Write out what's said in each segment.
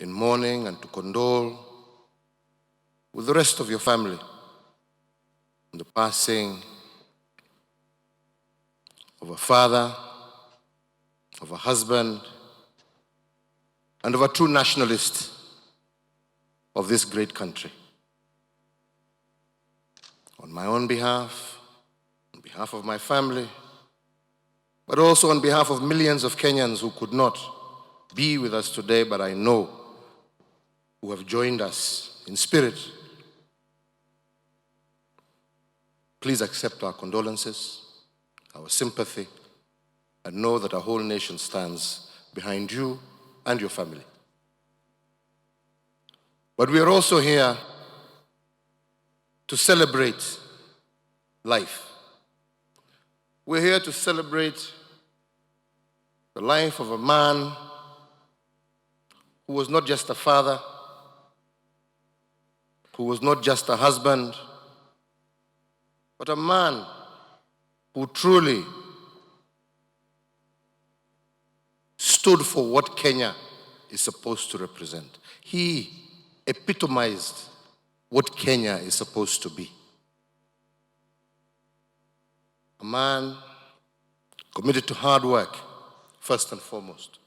in mourning and to condole with the rest of your family on the passing of a father, of a husband, and of a true nationalist of this great country. On my own behalf, on behalf of my family, but also on behalf of millions of Kenyans who could not be with us today, but I know who have joined us in spirit, please accept our condolences, our sympathy, and know that our whole nation stands behind you and your family. But we are also here to celebrate life. We're here to celebrate the life of a man who was not just a father, who was not just a husband, but a man who truly stood for what Kenya is supposed to represent. He epitomized what Kenya is supposed to be. A man committed to hard work, first and foremost.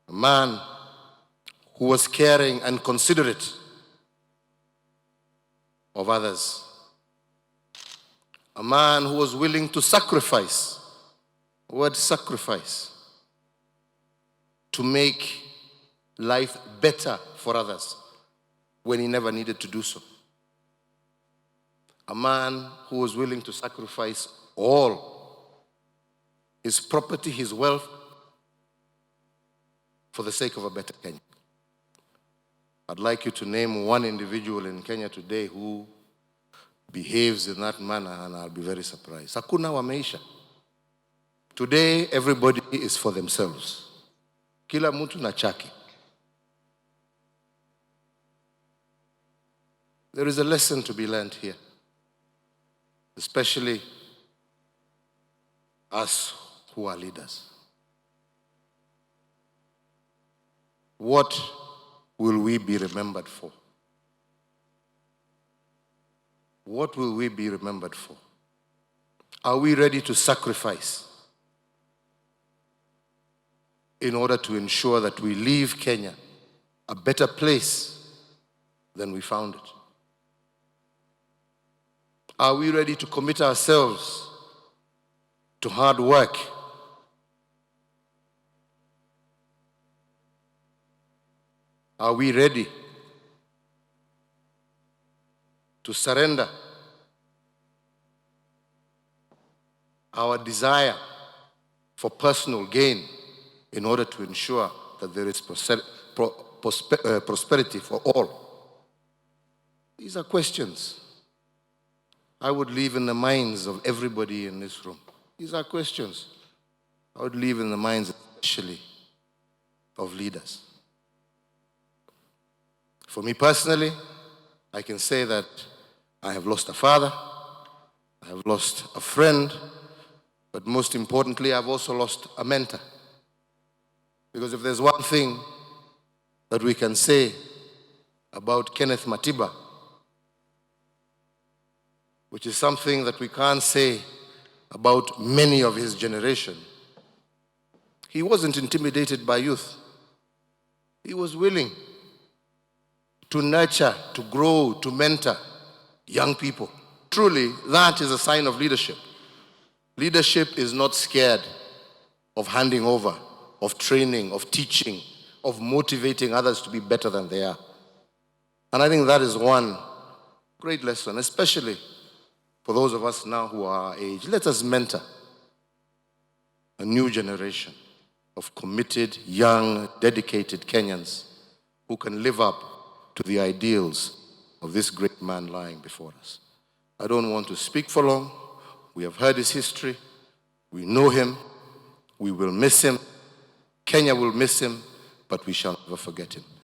A man who was caring and considerate of others. A man who was willing to sacrifice, the word sacrifice, to make life better for others when he never needed to do so. A man who was willing to sacrifice all his property, his wealth, for the sake of a better Kenya. I'd like you to name one individual in Kenya today who behaves in that manner, and I'll be very surprised. Hakuna wameisha. Today, everybody is for themselves. Kila mtu na chake. There is a lesson to be learned here, especially us who are leaders. What will we be remembered for? What will we be remembered for? Are we ready to sacrifice in order to ensure that we leave Kenya a better place than we found it? Are we ready to commit ourselves to hard work? Are we ready to surrender our desire for personal gain in order to ensure that there is prosperity for all? These are questions I would leave in the minds of everybody in this room. These are questions I would leave in the minds, especially, of leaders. For me personally, I can say that I have lost a father, I have lost a friend, but most importantly, I've also lost a mentor. Because if there's one thing that we can say about Kenneth Matiba, which is something that we can't say about many of his generation, he wasn't intimidated by youth. He was willing to nurture, to grow, to mentor young people. Truly, that is a sign of leadership. Leadership is not scared of handing over, of training, of teaching, of motivating others to be better than they are. And I think that is one great lesson, especially for those of us now who are our age. Let us mentor a new generation of committed, young, dedicated Kenyans who can live up to the ideals of this great man lying before us. I don't want to speak for long. We have heard his history. We know him. We will miss him. Kenya will miss him, but we shall never forget him.